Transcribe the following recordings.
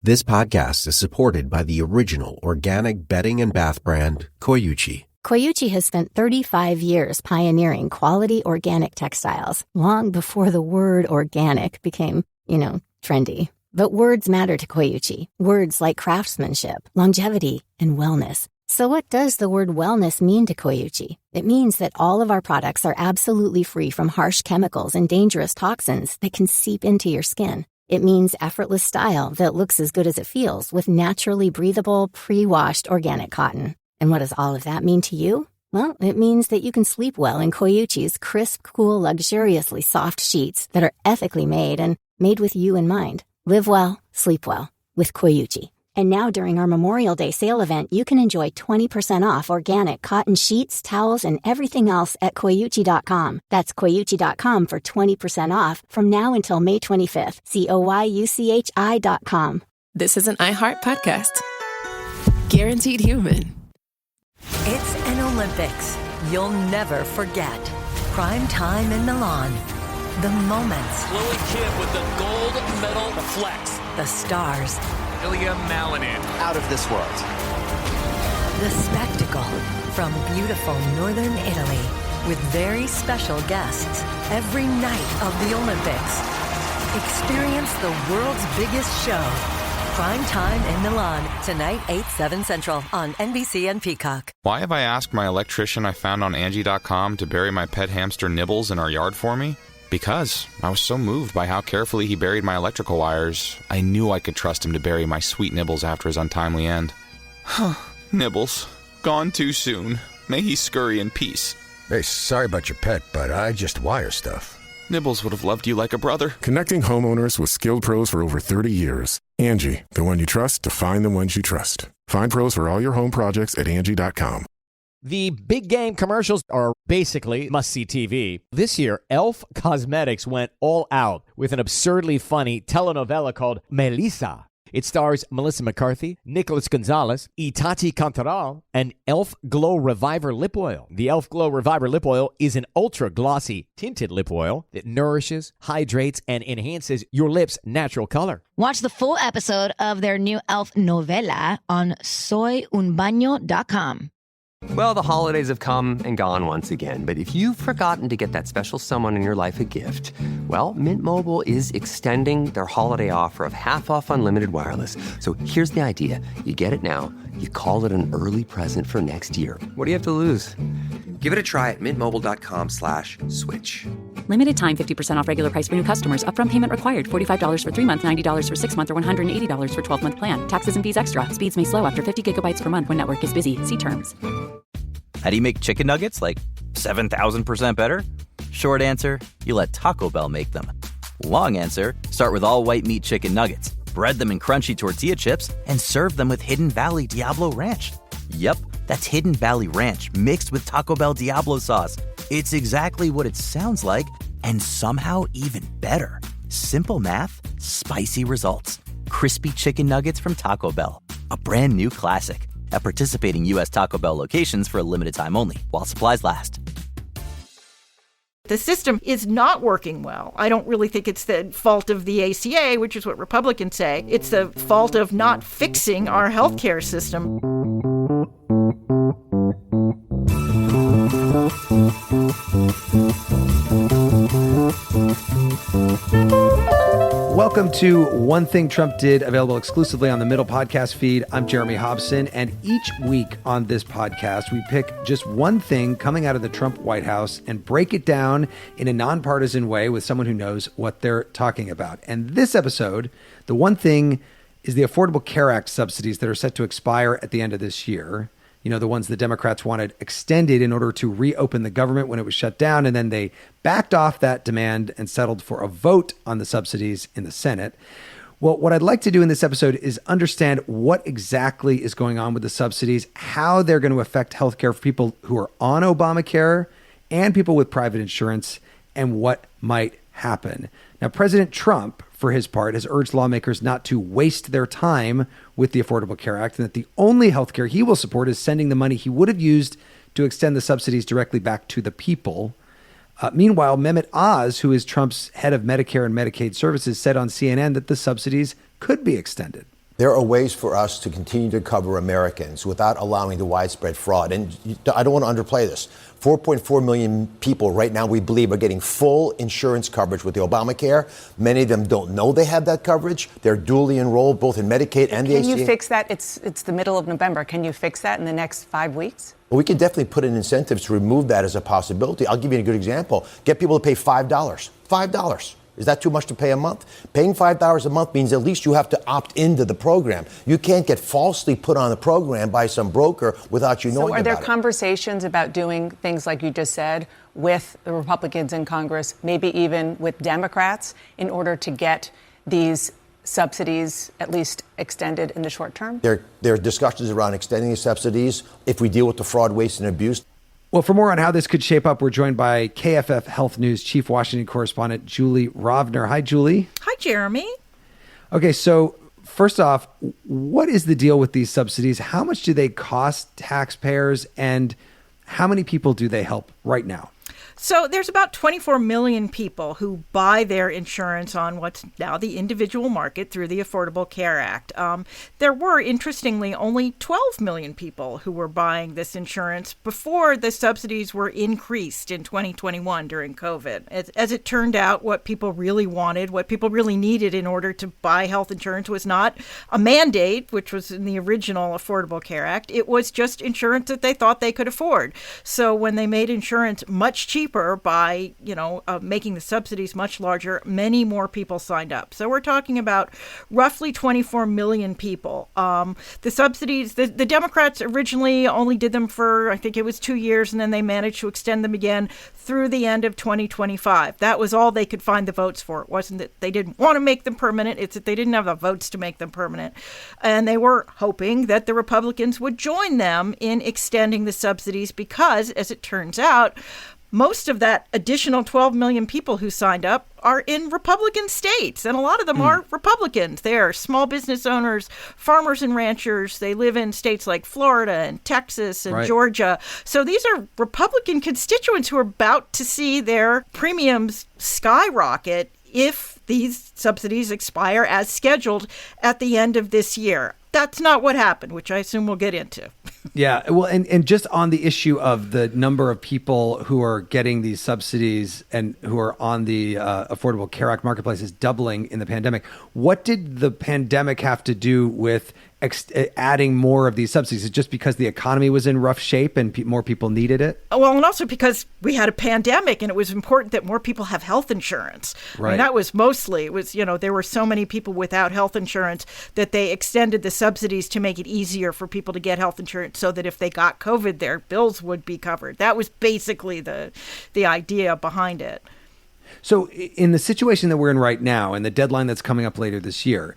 This podcast is supported by the original organic bedding and bath brand, Koyuchi. Koyuchi has spent 35 years pioneering quality organic textiles, long before the word organic became, trendy. But words matter to Koyuchi. Words like craftsmanship, longevity, and wellness. So what does the word wellness mean to Koyuchi? It means that all of our products are absolutely free from harsh chemicals and dangerous toxins that can seep into your skin. It means effortless style that looks as good as it feels with naturally breathable, pre-washed organic cotton. And what does all of that mean to you? Well, it means that you can sleep well in Koyuchi's crisp, cool, luxuriously soft sheets that are ethically made and made with you in mind. Live well, sleep well with Koyuchi. And now during our Memorial Day sale event, you can enjoy 20% off organic cotton sheets, towels, and everything else at Koyuchi.com. That's Koyuchi.com for 20% off from now until May 25th. Koyuchi.com. This is an iHeart podcast. Guaranteed human. It's an Olympics you'll never forget. Prime time in Milan. The moments. Chloe Kim with the gold medal flex. The stars. Ilya Malinin. Out of this world. The spectacle from beautiful northern Italy with very special guests every night of the Olympics. Experience the world's biggest show. Prime time in Milan. Tonight, 8/7 Central on NBC and Peacock. Why have I asked my electrician I found on Angie.com to bury my pet hamster Nibbles in our yard for me? Because I was so moved by how carefully he buried my electrical wires, I knew I could trust him to bury my sweet Nibbles after his untimely end. Nibbles, gone too soon. May he scurry in peace. Hey, sorry about your pet, but I just wire stuff. Nibbles would have loved you like a brother. Connecting homeowners with skilled pros for over 30 years. Angie, the one you trust to find the ones you trust. Find pros for all your home projects at Angie.com. The big game commercials are basically must-see TV. This year, Elf Cosmetics went all out with an absurdly funny telenovela called Melissa. It stars Melissa McCarthy, Nicholas Gonzalez, Itati Cantoral, and Elf Glow Reviver Lip Oil. The Elf Glow Reviver Lip Oil is an ultra-glossy tinted lip oil that nourishes, hydrates, and enhances your lips' natural color. Watch the full episode of their new Elf novela on soyunbaño.com. Well, the holidays have come and gone once again, but if you've forgotten to get that special someone in your life a gift, well, Mint Mobile is extending their holiday offer of half off unlimited wireless. So here's the idea. You get it now, you call it an early present for next year. What do you have to lose? Give it a try at mintmobile.com/switch. Limited time 50% off regular price for new customers. Upfront payment required. $45 for 3 months, $90 for 6 months, or $180 for 12-month plan. Taxes and fees extra. Speeds may slow after 50 gigabytes per month when network is busy. See terms. How do you make chicken nuggets like 7,000% better? Short answer, you let Taco Bell make them. Long answer, start with all white meat chicken nuggets. Bread them in crunchy tortilla chips and serve them with Hidden Valley Diablo Ranch. Yep, that's Hidden Valley Ranch mixed with Taco Bell Diablo sauce. It's exactly what it sounds like, and somehow even better. Simple math, spicy results. Crispy chicken nuggets from Taco Bell. A brand new classic. At participating U.S. Taco Bell locations for a limited time only, while supplies last. The system is not working well. I don't really think it's the fault of the ACA, which is what Republicans say. It's the fault of not fixing our healthcare system. Welcome to One Thing Trump Did, available exclusively on the Middle podcast feed. I'm Jeremy Hobson, and each week on this podcast, we pick just one thing coming out of the Trump White House and break it down in a nonpartisan way with someone who knows what they're talking about. And this episode, the one thing is the Affordable Care Act subsidies that are set to expire at the end of this year. You know, the ones the Democrats wanted extended in order to reopen the government when it was shut down. And then they backed off that demand and settled for a vote on the subsidies in the Senate. Well, what I'd like to do in this episode is understand what exactly is going on with the subsidies, how they're going to affect healthcare for people who are on Obamacare and people with private insurance, and what might happen. Now, President Trump, for his part, has urged lawmakers not to waste their time with the Affordable Care Act, and that the only healthcare he will support is sending the money he would have used to extend the subsidies directly back to the people. Meanwhile, Mehmet Oz, who is Trump's head of Medicare and Medicaid services, said on CNN that the subsidies could be extended. There are ways for us to continue to cover Americans without allowing the widespread fraud. And I don't want to underplay this. 4.4 million people right now, we believe, are getting full insurance coverage with the Obamacare. Many of them don't know they have that coverage. They're duly enrolled both in Medicaid and the ACA. Can you fix that? It's the middle of November. Can you fix that in the next 5 weeks? Well, we can definitely put in incentives to remove that as a possibility. I'll give you a good example. Get people to pay $5. $5. Is that too much to pay a month? Paying $5 a month means at least you have to opt into the program. You can't get falsely put on the program by some broker without you knowing about it. So are there conversations about doing things like you just said with the Republicans in Congress, maybe even with Democrats, in order to get these subsidies at least extended in the short term? There are discussions around extending the subsidies if we deal with the fraud, waste, and abuse. Well, for more on how this could shape up, we're joined by KFF Health News Chief Washington Correspondent Julie Rovner. Hi, Julie. Hi, Jeremy. Okay, so first off, what is the deal with these subsidies? How much do they cost taxpayers, and how many people do they help right now? So there's about 24 million people who buy their insurance on what's now the individual market through the Affordable Care Act. There were, interestingly, only 12 million people who were buying this insurance before the subsidies were increased in 2021 during COVID. As it turned out, what people really wanted, what people really needed in order to buy health insurance was not a mandate, which was in the original Affordable Care Act. It was just insurance that they thought they could afford. So when they made insurance much cheaper by, making the subsidies much larger, many more people signed up. So we're talking about roughly 24 million people. The subsidies, the Democrats originally only did them for, I think it was 2 years, and then they managed to extend them again through the end of 2025. That was all they could find the votes for. It wasn't that they didn't want to make them permanent. It's that they didn't have the votes to make them permanent. And they were hoping that the Republicans would join them in extending the subsidies because, as it turns out, most of that additional 12 million people who signed up are in Republican states, and a lot of them are Republicans. They are small business owners, farmers and ranchers. They live in states like Florida and Texas and Georgia. So these are Republican constituents who are about to see their premiums skyrocket if these subsidies expire as scheduled at the end of this year. That's not what happened, which I assume we'll get into. Yeah, well, and just on the issue of the number of people who are getting these subsidies and who are on the Affordable Care Act marketplace is doubling in the pandemic. What did the pandemic have to do with adding more of these subsidies? Is it just because the economy was in rough shape and more people needed it? Well, and also because we had a pandemic and it was important that more people have health insurance. Right. I mean, that was mostly, there were so many people without health insurance that they extended the subsidies to make it easier for people to get health insurance so that if they got COVID, their bills would be covered. That was basically the idea behind it. So in the situation that we're in right now and the deadline that's coming up later this year,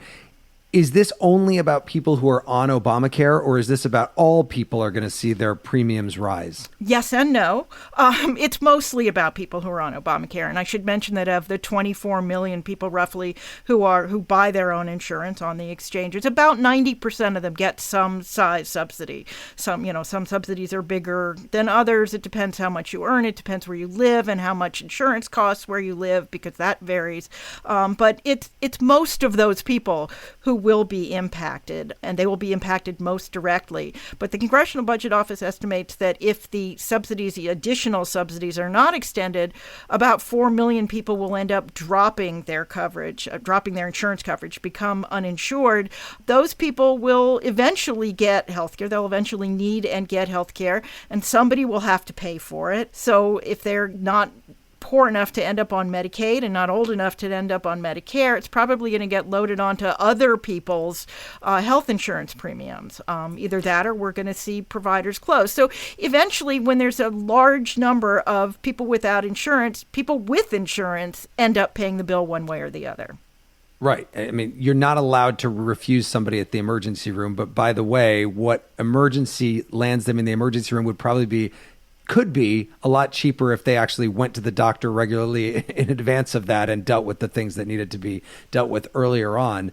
is this only about people who are on Obamacare, or is this about all people are going to see their premiums rise? Yes and no. It's mostly about people who are on Obamacare. And I should mention that of the 24 million people roughly who buy their own insurance on the exchanges, about 90% of them get some size subsidy. Some subsidies are bigger than others. It depends how much you earn. It depends where you live and how much insurance costs where you live, because that varies. But it's most of those people who will be impacted, and they will be impacted most directly. But the Congressional Budget Office estimates that if the additional subsidies are not extended, about 4 million people will end up dropping their coverage, dropping their insurance coverage, become uninsured. Those people will eventually get health care. They'll eventually need and get health care, and somebody will have to pay for it. So if they're not poor enough to end up on Medicaid and not old enough to end up on Medicare, it's probably going to get loaded onto other people's health insurance premiums. Either that or we're going to see providers close. So eventually, when there's a large number of people without insurance, people with insurance end up paying the bill one way or the other. Right. I mean, you're not allowed to refuse somebody at the emergency room. But by the way, what emergency lands them in the emergency room could be a lot cheaper if they actually went to the doctor regularly in advance of that and dealt with the things that needed to be dealt with earlier on.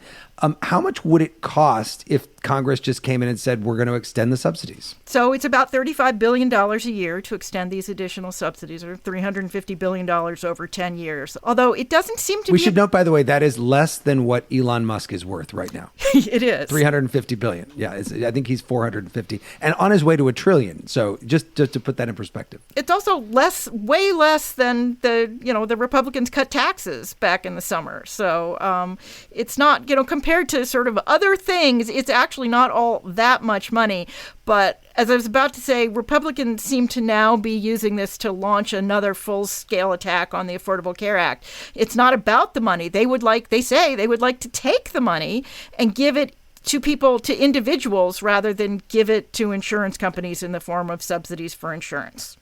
How much would it cost if Congress just came in and said, we're going to extend the subsidies? So it's about $35 billion a year to extend these additional subsidies, or $350 billion over 10 years. Although it doesn't seem to be... We should note, by the way, that is less than what Elon Musk is worth right now. It is. $350 billion. Yeah, I think he's 450 and on his way to $1 trillion. So just to put that in perspective. It's also way less than the Republicans cut taxes back in the summer. So it's not, compared to sort of other things, it's actually not all that much money. But as I was about to say, Republicans seem to now be using this to launch another full-scale attack on the Affordable Care Act. It's not about the money. They say they would like to take the money and give it to people, to individuals, rather than give it to insurance companies in the form of subsidies for insurance.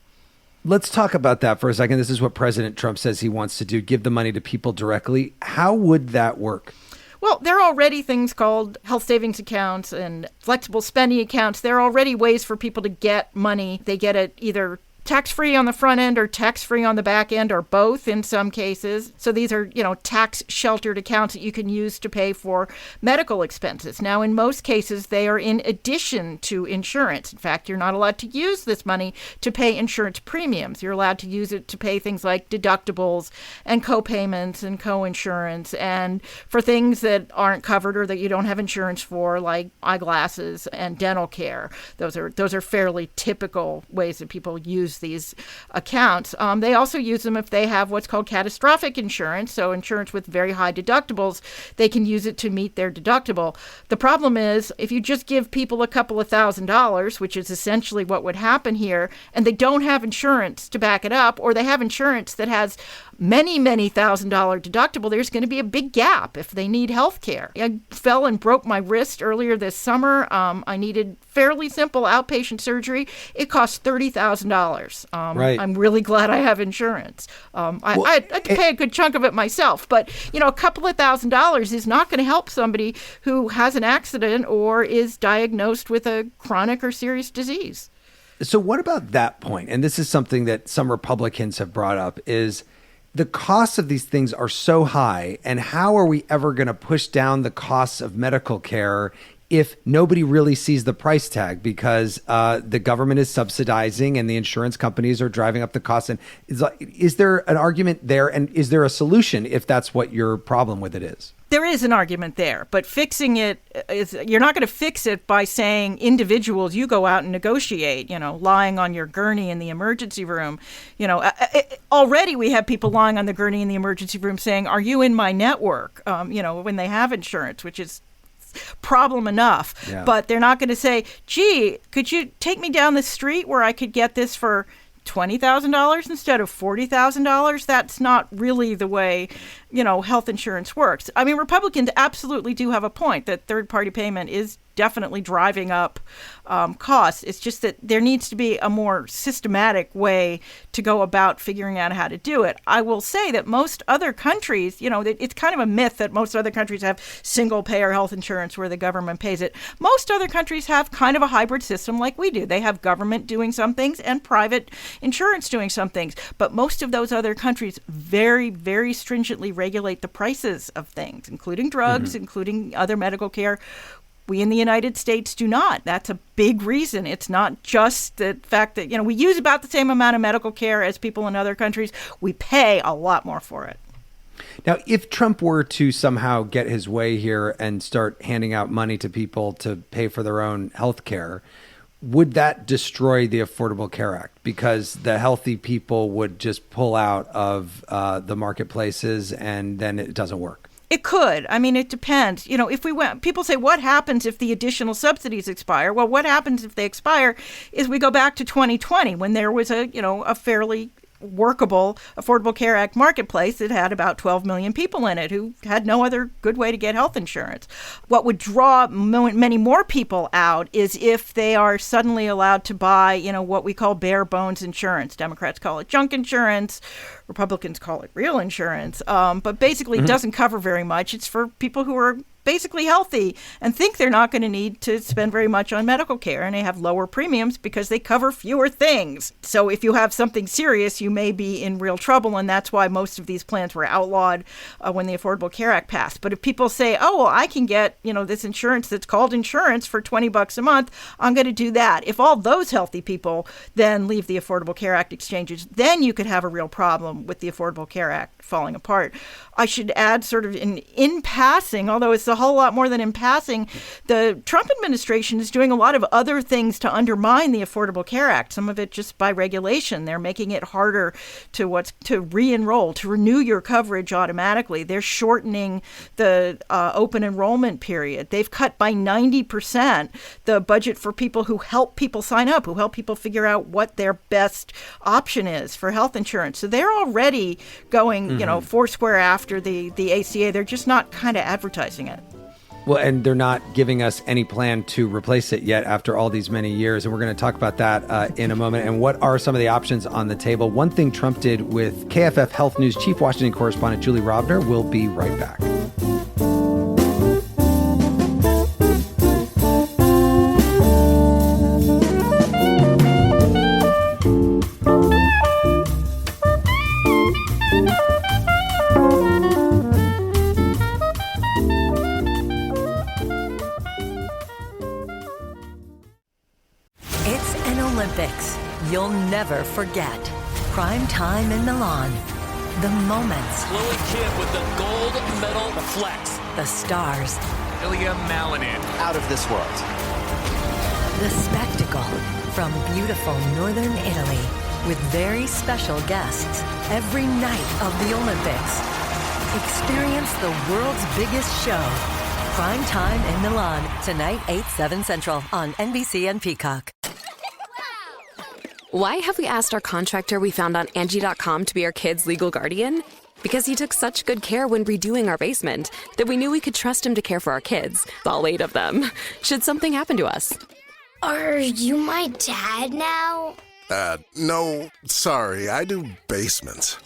Let's talk about that for a second. This is what President Trump says he wants to do, give the money to people directly. How would that work? Well, there are already things called health savings accounts and flexible spending accounts. There are already ways for people to get money. They get it either tax-free on the front end or tax-free on the back end, or both in some cases. So these are, tax-sheltered accounts that you can use to pay for medical expenses. Now, in most cases, they are in addition to insurance. In fact, you're not allowed to use this money to pay insurance premiums. You're allowed to use it to pay things like deductibles and co-payments and co-insurance, and for things that aren't covered or that you don't have insurance for, like eyeglasses and dental care. Those are fairly typical ways that people use these accounts. They also use them if they have what's called catastrophic insurance, so insurance with very high deductibles. They can use it to meet their deductible. The problem is, if you just give people a couple of $1,000s, which is essentially what would happen here, and they don't have insurance to back it up, or they have insurance that has many $1,000 deductible, there's going to be a big gap if they need health care. I fell and broke my wrist earlier this summer. I needed fairly simple outpatient surgery. It cost $30,000. Right. I'm really glad I have insurance. I had to pay a good chunk of it myself, but a couple of $1,000s is not going to help somebody who has an accident or is diagnosed with a chronic or serious disease. So what about that point? And this is something that some Republicans have brought up, is the costs of these things are so high, and how are we ever going to push down the costs of medical care if nobody really sees the price tag, because the government is subsidizing and the insurance companies are driving up the costs? And is there an argument there, and is there a solution if that's what your problem with it is? There is an argument there, but fixing it is, you're not going to fix it by saying individuals, you go out and negotiate, lying on your gurney in the emergency room. Already we have people lying on the gurney in the emergency room saying, are you in my network? When they have insurance, which is problem enough. Yeah. But they're not going to say, gee, could you take me down the street where I could get this for $20,000 instead of $40,000? That's not really the way, health insurance works. I mean, Republicans absolutely do have a point that third-party payment is definitely driving up costs. It's just that there needs to be a more systematic way to go about figuring out how to do it. I will say that most other countries, it's kind of a myth that most other countries have single-payer health insurance where the government pays it. Most other countries have kind of a hybrid system like we do. They have government doing some things and private insurance doing some things. But most of those other countries very, very stringently regulate the prices of things, including drugs, including other medical care. We in the United States do not. That's a big reason. It's not just the fact that, we use about the same amount of medical care as people in other countries. We pay a lot more for it. Now, if Trump were to somehow get his way here and start handing out money to people to pay for their own health care, would that destroy the Affordable Care Act? Because the healthy people would just pull out of the marketplaces and then it doesn't work. It could. I mean, it depends. If we went, people say, what happens if the additional subsidies expire? Well, what happens if they expire is we go back to 2020 when there was a fairly workable Affordable Care Act marketplace that had about 12 million people in it who had no other good way to get health insurance. What would draw many more people out is if they are suddenly allowed to buy, what we call bare bones insurance. Democrats call it junk insurance. Republicans call it real insurance, but basically it doesn't cover very much. It's for people who are basically healthy and think they're not going to need to spend very much on medical care, and they have lower premiums because they cover fewer things. So if you have something serious, you may be in real trouble, and that's why most of these plans were outlawed when the Affordable Care Act passed. But if people say, oh, well, I can get, this insurance that's called insurance for $20 a month, I'm going to do that. If all those healthy people then leave the Affordable Care Act exchanges, then you could have a real problem with the Affordable Care Act falling apart. I should add, sort of in passing, although it's a whole lot more than in passing, the Trump administration is doing a lot of other things to undermine the Affordable Care Act, some of it just by regulation. They're making it harder to re-enroll, to renew your coverage automatically. They're shortening the open enrollment period. They've cut by 90% the budget for people who help people sign up, who help people figure out what their best option is for health insurance. So they're already going, foursquare after the ACA. They're just not kind of advertising it. Well, and they're not giving us any plan to replace it yet after all these many years. And we're going to talk about that in a moment. And what are some of the options on the table? One thing Trump did with KFF Health News Chief Washington Correspondent Julie Rovner. We'll be right back. You'll never forget. Prime time in Milan. The moments. Chloe Kim with the gold medal flex. The stars. Ilya Malinin. Out of this world. The spectacle. From beautiful northern Italy. With very special guests. Every night of the Olympics. Experience the world's biggest show. Prime time in Milan. Tonight, 8/7 Central on NBC and Peacock. Why have we asked our contractor we found on Angie.com to be our kids' legal guardian? Because he took such good care when redoing our basement that we knew we could trust him to care for our kids, all 8 of them, should something happen to us. Are you my dad now? No, sorry, I do basements.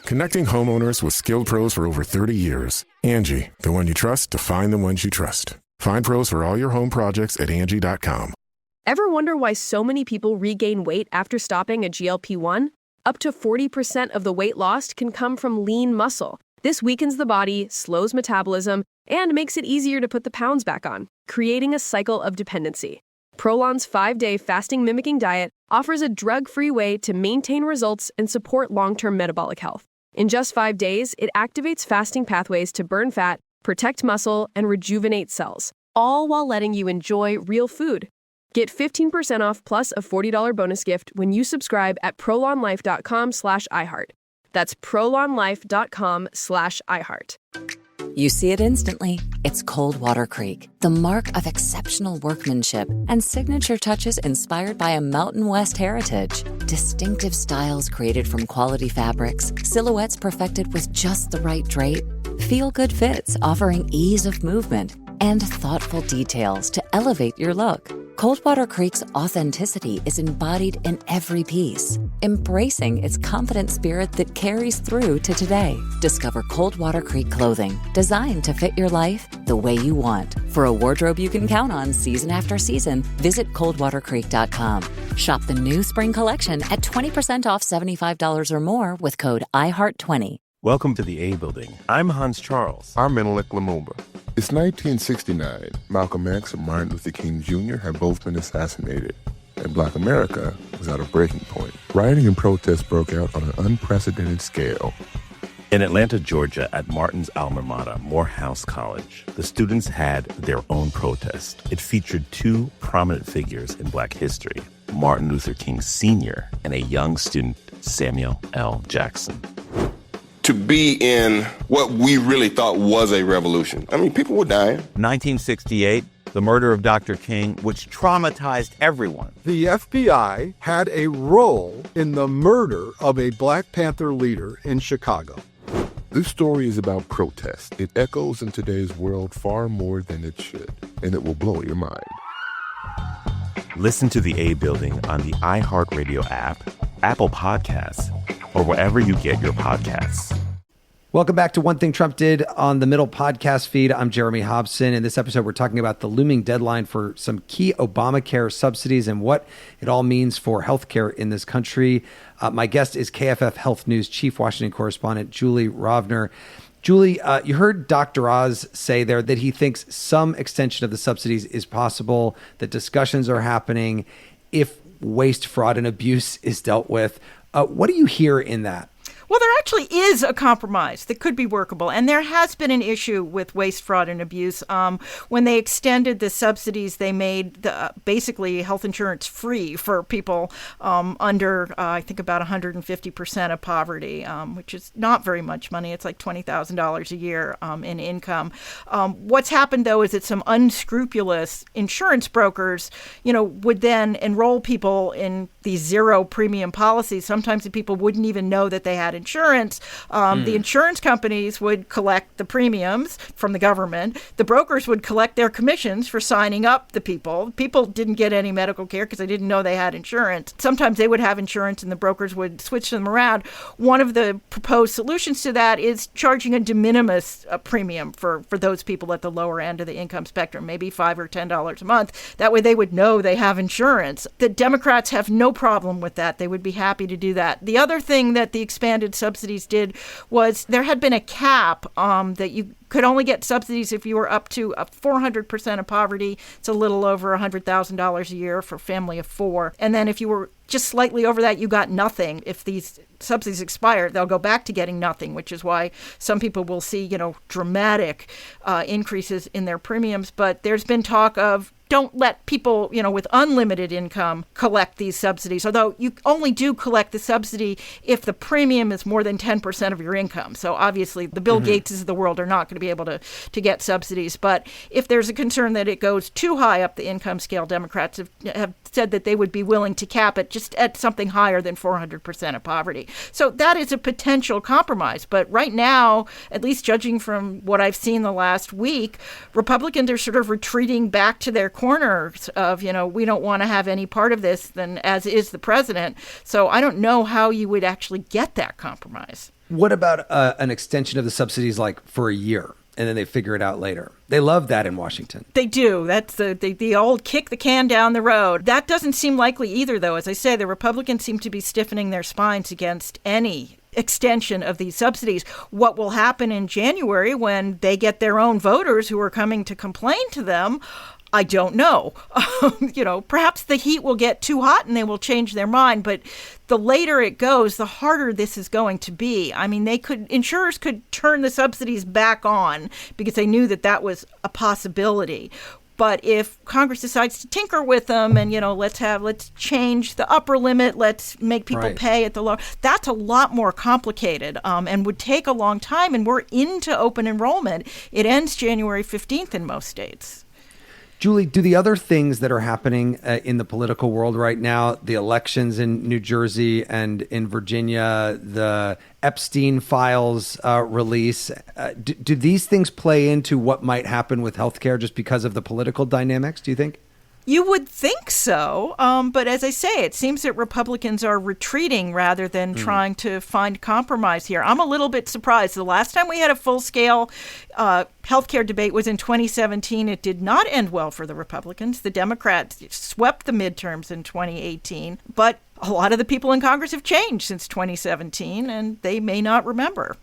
Connecting homeowners with skilled pros for over 30 years. Angie, the one you trust to find the ones you trust. Find pros for all your home projects at Angie.com. Ever wonder why so many people regain weight after stopping a GLP-1? Up to 40% of the weight lost can come from lean muscle. This weakens the body, slows metabolism, and makes it easier to put the pounds back on, creating a cycle of dependency. Prolon's 5-day fasting-mimicking diet offers a drug-free way to maintain results and support long-term metabolic health. In just 5 days, it activates fasting pathways to burn fat, protect muscle, and rejuvenate cells, all while letting you enjoy real food. Get 15% off plus a $40 bonus gift when you subscribe at prolonlife.com/iHeart. That's prolonlife.com/iHeart. You see it instantly. It's Coldwater Creek, the mark of exceptional workmanship and signature touches inspired by a Mountain West heritage. Distinctive styles created from quality fabrics, silhouettes perfected with just the right drape, feel-good fits offering ease of movement, and thoughtful details to elevate your look. Coldwater Creek's authenticity is embodied in every piece, embracing its confident spirit that carries through to today. Discover Coldwater Creek clothing, designed to fit your life the way you want. For a wardrobe you can count on season after season, visit coldwatercreek.com. Shop the new spring collection at 20% off $75 or more with code IHEART20. Welcome to the A Building. I'm Hans Charles. I'm Menelik Lumumba. It's 1969. Malcolm X and Martin Luther King Jr. had both been assassinated, and Black America was at a breaking point. Rioting and protests broke out on an unprecedented scale. In Atlanta, Georgia, at Martin's alma mater, Morehouse College, the students had their own protest. It featured 2 prominent figures in Black history, Martin Luther King Sr. and a young student, Samuel L. Jackson. To be in what we really thought was a revolution. I mean, people were dying. 1968, the murder of Dr. King, which traumatized everyone. The FBI had a role in the murder of a Black Panther leader in Chicago. This story is about protest. It echoes in today's world far more than it should, and it will blow your mind. Listen to the A Building on the iHeartRadio app, Apple Podcasts, or wherever you get your podcasts. Welcome back to One Thing Trump Did on the Middle podcast feed. I'm Jeremy Hobson. In this episode, we're talking about the looming deadline for some key Obamacare subsidies and what it all means for healthcare in this country. My guest is KFF Health News Chief Washington Correspondent Julie Rovner. Julie, you heard Dr. Oz say there that he thinks some extension of the subsidies is possible, that discussions are happening if waste, fraud, and abuse is dealt with. What do you hear in that? Well, there actually is a compromise that could be workable. And there has been an issue with waste, fraud, and abuse. When they extended the subsidies, they made basically health insurance free for people under, I think, about 150% of poverty, which is not very much money. It's like $20,000 a year in income. What's happened, though, is that some unscrupulous insurance brokers, would then enroll people in these zero premium policies. Sometimes the people wouldn't even know that they had insurance. The insurance companies would collect the premiums from the government. The brokers would collect their commissions for signing up the people. People didn't get any medical care because they didn't know they had insurance. Sometimes they would have insurance and the brokers would switch them around. One of the proposed solutions to that is charging a de minimis premium for those people at the lower end of the income spectrum, maybe $5 or $10 a month. That way they would know they have insurance. The Democrats have no problem with that. They would be happy to do that. The other thing that the expanded subsidies did was there had been a cap that you could only get subsidies if you were up to 400% of poverty. It's a little over $100,000 a year for a family of four. And then if you were just slightly over that, you got nothing. If these subsidies expire, they'll go back to getting nothing, which is why some people will see, dramatic increases in their premiums. But there's been talk of don't let people, with unlimited income collect these subsidies, although you only do collect the subsidy if the premium is more than 10% of your income. So obviously the Bill Gateses of the world are not going to be able to get subsidies. But if there's a concern that it goes too high up the income scale, Democrats have said that they would be willing to cap it just at something higher than 400% of poverty. So that is a potential compromise. But right now, at least judging from what I've seen the last week, Republicans are sort of retreating back to their corners of, we don't want to have any part of this, than as is the president. So I don't know how you would actually get that compromise. What about an extension of the subsidies like for a year? And then they figure it out later. They love that in Washington. They do. That's the old kick the can down the road. That doesn't seem likely either, though. As I say, the Republicans seem to be stiffening their spines against any extension of these subsidies. What will happen in January when they get their own voters who are coming to complain to them, I don't know. Perhaps the heat will get too hot and they will change their mind. But the later it goes, the harder this is going to be. I mean, insurers could turn the subsidies back on because they knew that was a possibility. But if Congress decides to tinker with them and, let's change the upper limit, let's make people pay at the lower, that's a lot more complicated and would take a long time. And we're into open enrollment. It ends January 15th in most states. Julie, do the other things that are happening in the political world right now, the elections in New Jersey and in Virginia, the Epstein files release, do these things play into what might happen with healthcare just because of the political dynamics, do you think? You would think so. But as I say, it seems that Republicans are retreating rather than trying to find compromise here. I'm a little bit surprised. The last time we had a full-scale healthcare debate was in 2017. It did not end well for the Republicans. The Democrats swept the midterms in 2018. But a lot of the people in Congress have changed since 2017, and they may not remember.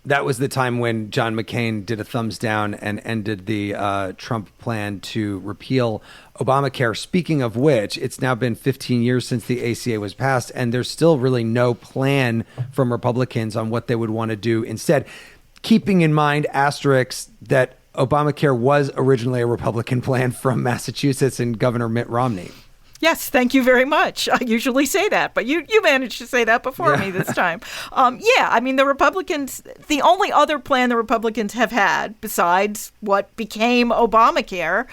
That was the time when John McCain did a thumbs down and ended the Trump plan to repeal Obamacare. Speaking of which, it's now been 15 years since the ACA was passed, and there's still really no plan from Republicans on what they would want to do instead. Keeping in mind, asterisks, that Obamacare was originally a Republican plan from Massachusetts and Governor Mitt Romney. Yes, thank you very much. I usually say that, but you managed to say that before me this time. The Republicans, the only other plan the Republicans have had besides what became Obamacare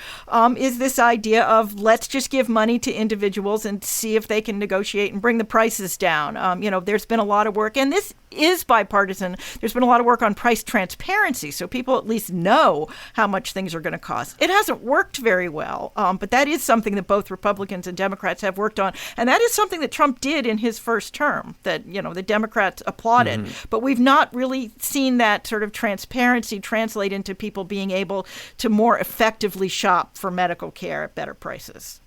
is this idea of let's just give money to individuals and see if they can negotiate and bring the prices down. There's been a lot of work, and this is bipartisan. There's been a lot of work on price transparency, so people at least know how much things are going to cost. It hasn't worked very well, but that is something that both Republicans and Democrats have worked on, and that is something that Trump did in his first term that, the Democrats applauded. But we've not really seen that sort of transparency translate into people being able to more effectively shop for medical care at better prices.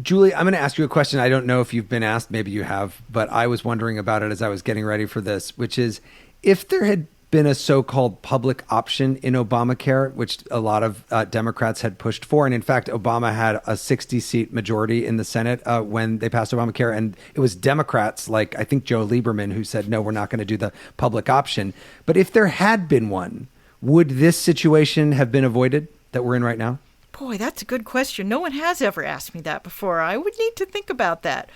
Julie, I'm going to ask you a question. I don't know if you've been asked, maybe you have, but I was wondering about it as I was getting ready for this, which is if there had been a so-called public option in Obamacare, which a lot of Democrats had pushed for. And in fact, Obama had a 60-seat majority in the Senate when they passed Obamacare. And it was Democrats like, I think, Joe Lieberman, who said, no, we're not going to do the public option. But if there had been one, would this situation have been avoided that we're in right now? Boy, that's a good question. No one has ever asked me that before. I would need to think about that.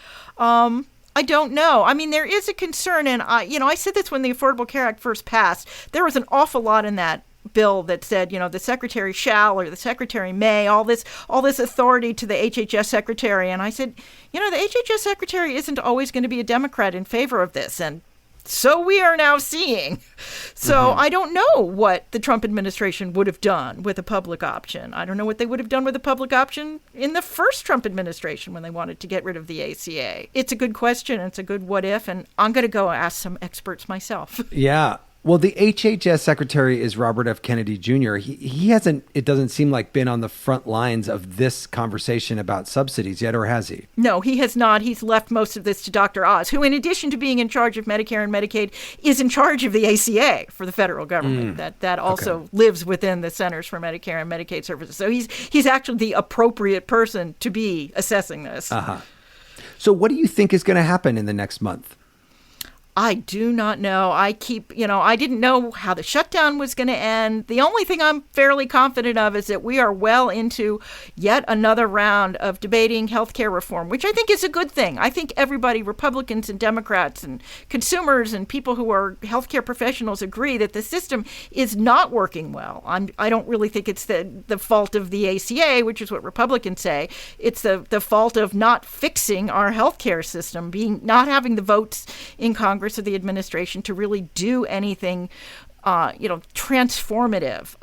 I don't know. I mean, there is a concern, and I said this when the Affordable Care Act first passed. There was an awful lot in that bill that said, the secretary shall or the secretary may, all this authority to the HHS secretary. And I said, the HHS secretary isn't always going to be a Democrat in favor of this. And so we are now seeing. So I don't know what the Trump administration would have done with a public option. I don't know what they would have done with a public option in the first Trump administration when they wanted to get rid of the ACA. It's a good question. It's a good what if. And I'm going to go ask some experts myself. Yeah. Well, the HHS secretary is Robert F. Kennedy Jr. He hasn't, it doesn't seem like, been on the front lines of this conversation about subsidies yet, or has he? No, he has not. He's left most of this to Dr. Oz, who, in addition to being in charge of Medicare and Medicaid, is in charge of the ACA for the federal government. That also lives within the Centers for Medicare and Medicaid Services. So he's actually the appropriate person to be assessing this. So what do you think is going to happen in the next month? I do not know. I didn't know how the shutdown was going to end. The only thing I'm fairly confident of is that we are well into yet another round of debating healthcare reform, which I think is a good thing. I think everybody, Republicans and Democrats and consumers and people who are healthcare professionals, agree that the system is not working well. I don't really think it's the fault of the ACA, which is what Republicans say. It's the fault of not fixing our healthcare system, not having the votes in Congress of the administration to really do anything, transformative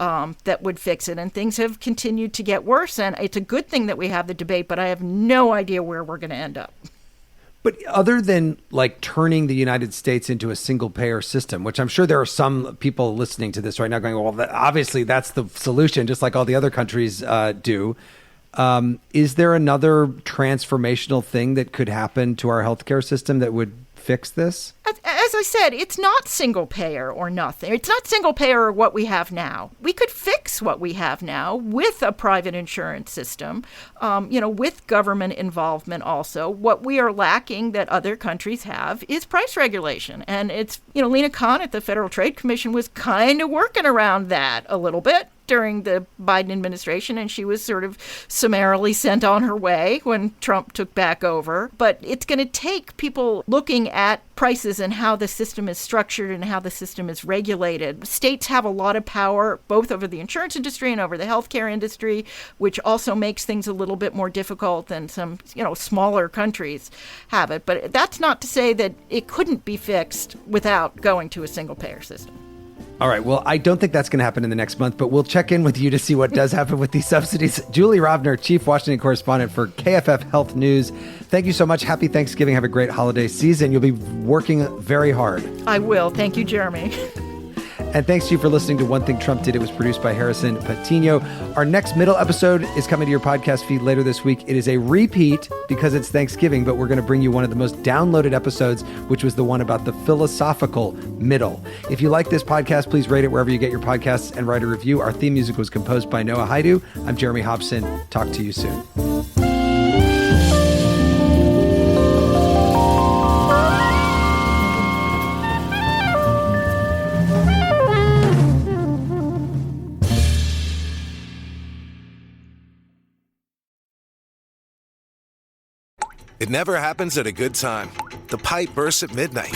that would fix it. And things have continued to get worse. And it's a good thing that we have the debate, but I have no idea where we're going to end up. But other than turning the United States into a single payer system, which I'm sure there are some people listening to this right now going, well, obviously that's the solution, just like all the other countries do. Is there another transformational thing that could happen to our healthcare system that would fix this? As I said, it's not single payer or nothing. It's not single payer or what we have now. We could fix what we have now with a private insurance system, with government involvement also. What we are lacking that other countries have is price regulation. And it's, Lena Khan at the Federal Trade Commission was kind of working around that a little bit during the Biden administration, and she was sort of summarily sent on her way when Trump took back over. But it's going to take people looking at prices and how the system is structured and how the system is regulated. States have a lot of power, both over the insurance industry and over the healthcare industry, which also makes things a little bit more difficult than some, smaller countries have it. But that's not to say that it couldn't be fixed without going to a single payer system. All right. Well, I don't think that's going to happen in the next month, but we'll check in with you to see what does happen with these subsidies. Julie Rovner, Chief Washington Correspondent for KFF Health News. Thank you so much. Happy Thanksgiving. Have a great holiday season. You'll be working very hard. I will. Thank you, Jeremy. And thanks to you for listening to One Thing Trump Did. It was produced by Harrison Patino. Our next middle episode is coming to your podcast feed later this week. It is a repeat because it's Thanksgiving, but we're going to bring you one of the most downloaded episodes, which was the one about the philosophical middle. If you like this podcast, please rate it wherever you get your podcasts and write a review. Our theme music was composed by Noah Haidu. I'm Jeremy Hobson. Talk to you soon. It never happens at a good time. The pipe bursts at midnight.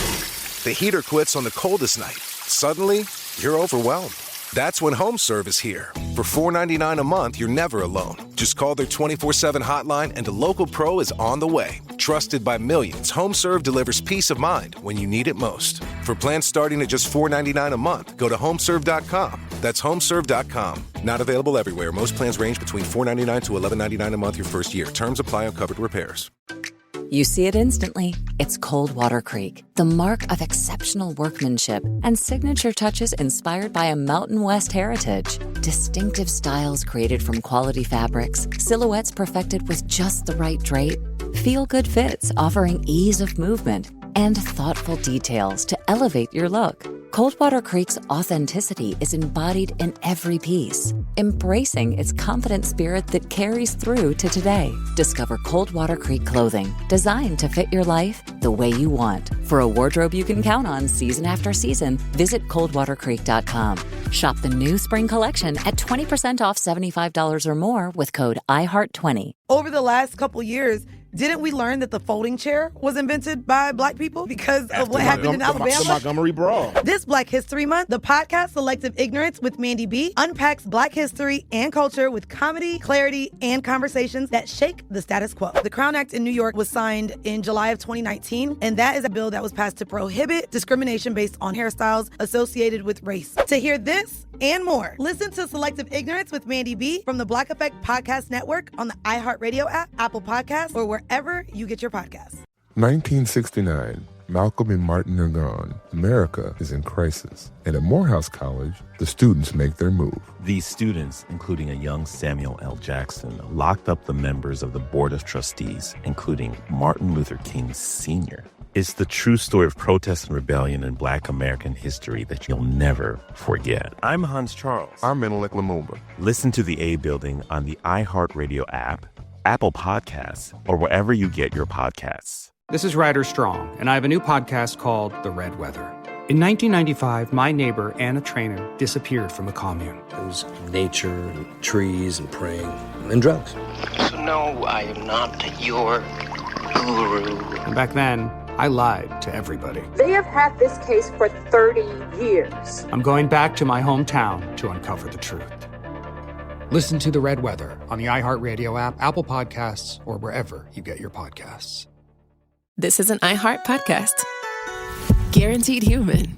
The heater quits on the coldest night. Suddenly, you're overwhelmed. That's when HomeServe is here. For $4.99 a month, you're never alone. Just call their 24/7 hotline and a local pro is on the way. Trusted by millions, HomeServe delivers peace of mind when you need it most. For plans starting at just $4.99 a month, go to HomeServe.com. That's HomeServe.com. Not available everywhere. Most plans range between $4.99 to $11.99 a month your first year. Terms apply on covered repairs. You see it instantly. It's Cold Water Creek, the mark of exceptional workmanship and signature touches inspired by a Mountain West heritage. Distinctive styles created from quality fabrics, silhouettes perfected with just the right drape, feel-good fits offering ease of movement, and thoughtful details to elevate your look. Coldwater Creek's authenticity is embodied in every piece, embracing its confident spirit that carries through to today. Discover Coldwater Creek clothing, designed to fit your life the way you want. For a wardrobe you can count on season after season, visit coldwatercreek.com. Shop the new spring collection at 20% off $75 or more with code IHEART20. Over the last couple years, didn't we learn that the folding chair was invented by Black people because of what happened in Alabama? The Montgomery Brawl. This Black History Month, the podcast Selective Ignorance with Mandy B unpacks Black history and culture with comedy, clarity, and conversations that shake the status quo. The Crown Act in New York was signed in July of 2019, and that is a bill that was passed to prohibit discrimination based on hairstyles associated with race. To hear this and more, listen to Selective Ignorance with Mandy B from the Black Effect Podcast Network on the iHeartRadio app, Apple Podcasts, or wherever you get your podcasts. 1969. Malcolm and Martin are gone. America is in crisis. And at Morehouse College, the students make their move. These students, including a young Samuel L. Jackson, locked up the members of the Board of Trustees, including Martin Luther King Sr. It's the true story of protest and rebellion in Black American history that you'll never forget. I'm Hans Charles. I'm Menelik Lumumba. Listen to The A Building on the iHeartRadio app, Apple Podcasts, or wherever you get your podcasts. This is Ryder Strong, and I have a new podcast called The Red Weather. In 1995, my neighbor, Anna Trainer, disappeared from the commune. It was nature and trees and praying and drugs. So no, I am not your guru. And back then, I lied to everybody. They have had this case for 30 years. I'm going back to my hometown to uncover the truth. Listen to The Red Weather on the iHeartRadio app, Apple Podcasts, or wherever you get your podcasts. This is an iHeart podcast. Guaranteed Human.